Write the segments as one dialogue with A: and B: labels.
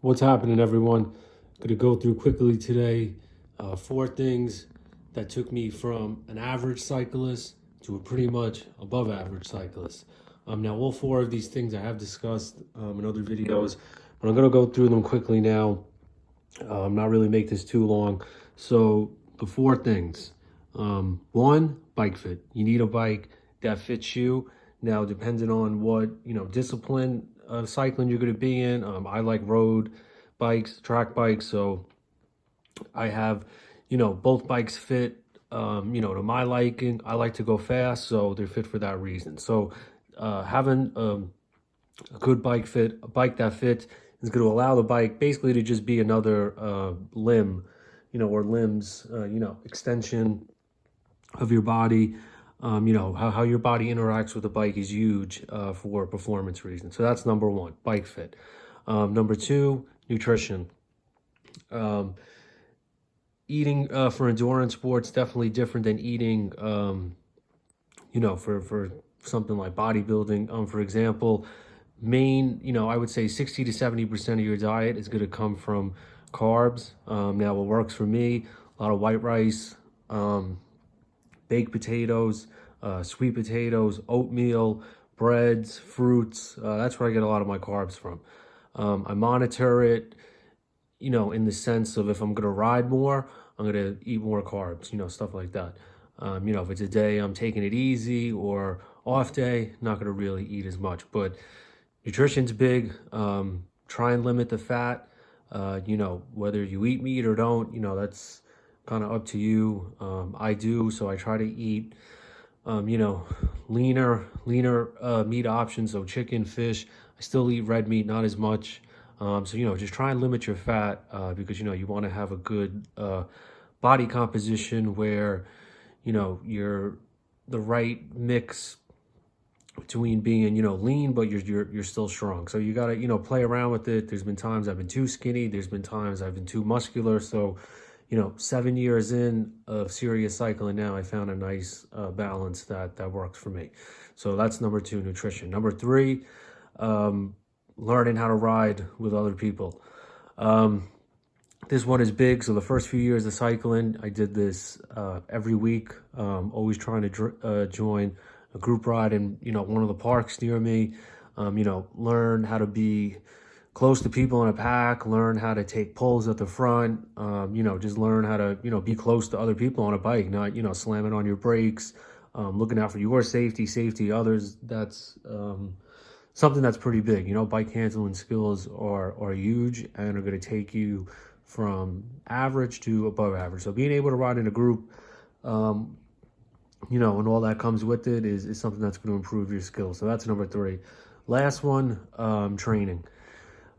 A: What's happening, everyone? Going to go through quickly today 4 things that took me from an average cyclist to a pretty much above average cyclist. Now, all 4 of these things I have discussed in other videos, but I'm going to go through them quickly now. Not really make this too long. So, the 4 things. One, bike fit. You need a bike that fits you. Now, depending on what discipline of cycling you're going to be in, I like road bikes, track bikes. So I have, both bikes fit, to my liking. I like to go fast, so they're fit for that reason. So having a good bike fit, a bike that fits, is going to allow the bike basically to just be another limb, or limbs, extension of your body. How your body interacts with the bike is huge for performance reasons. So that's number one, bike fit. Number two, nutrition. Um, Eating for endurance sports definitely different than eating, for something like bodybuilding. For example, I would say 60 to 70% of your diet is going to come from carbs. Now, what works for me, a lot of white rice, baked potatoes, sweet potatoes, oatmeal, breads, fruits. That's where I get a lot of my carbs from. I monitor it, in the sense of if I'm going to ride more, I'm going to eat more carbs, stuff like that. If it's a day I'm taking it easy or off day, not going to really eat as much. But nutrition's big. Try and limit the fat. Whether you eat meat or don't, that's kind of up to you. I do, so I try to eat, leaner meat options. So chicken, fish. I still eat red meat, not as much. So just try and limit your fat because you want to have a good body composition where you're the right mix between being lean but you're still strong. So you got to play around with it. There's been times I've been too skinny. There's been times I've been too muscular. So 7 years in of serious cycling now, I found a nice balance that works for me. So that's number two, nutrition. Number three, learning how to ride with other people. This one is big. So the first few years of cycling, I did this every week, always trying to join a group ride in, one of the parks near me. Learn how to be close to people in a pack, learn how to take pulls at the front, just learn how to, be close to other people on a bike, not, slamming on your brakes, looking out for your safety, others. That's something that's pretty big. Bike handling skills are huge and are going to take you from average to above average. So being able to ride in a group, and all that comes with it is something that's going to improve your skills. So that's number three. Last one, training.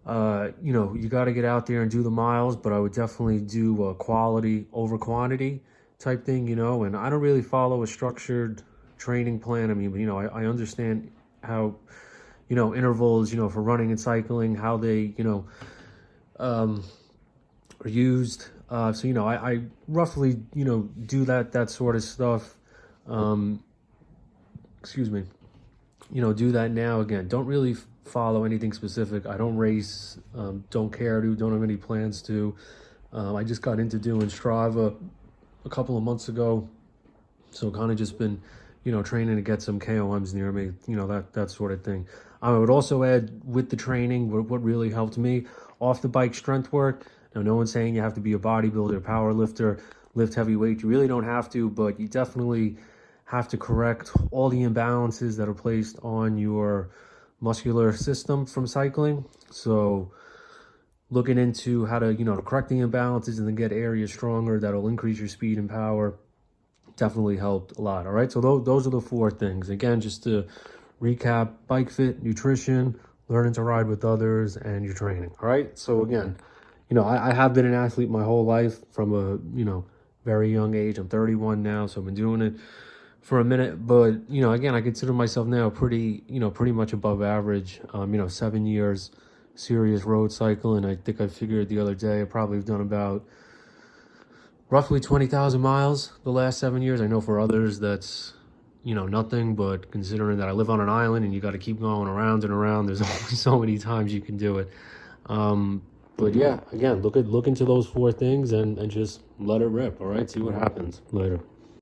A: You got to get out there and do the miles, but I would definitely do a quality over quantity type thing, and I don't really follow a structured training plan. I mean, but, I understand how, intervals, for running and cycling, how they, are used. So, I roughly, do that sort of stuff. Excuse me. Do that now. Again, don't really follow anything specific. I don't race, don't care to, don't have any plans to. I just got into doing Strava a couple of months ago. So kind of just been, training to get some KOMs near me, that sort of thing. I would also add with the training, what really helped me, off the bike strength work. Now, no one's saying you have to be a bodybuilder, power lifter, lift heavy weight. You really don't have to, but you definitely have to correct all the imbalances that are placed on your muscular system from cycling. So looking into how to, correct the imbalances and then get areas stronger that'll increase your speed and power definitely helped a lot. All right. So those are the 4 things. Again, just to recap: bike fit, nutrition, learning to ride with others, and your training. All right. So again, I have been an athlete my whole life from a, very young age. I'm 31 now. So I've been doing it for a minute, but again, I consider myself now pretty much above average. 7 years serious road cycling. I think I figured the other day I probably have done about roughly 20,000 miles the last 7 years. I know for others that's nothing, but considering that I live on an island and you got to keep going around and around, there's only so many times you can do it. But yeah, again, look into those four things and just let it rip. All right, see what happens later.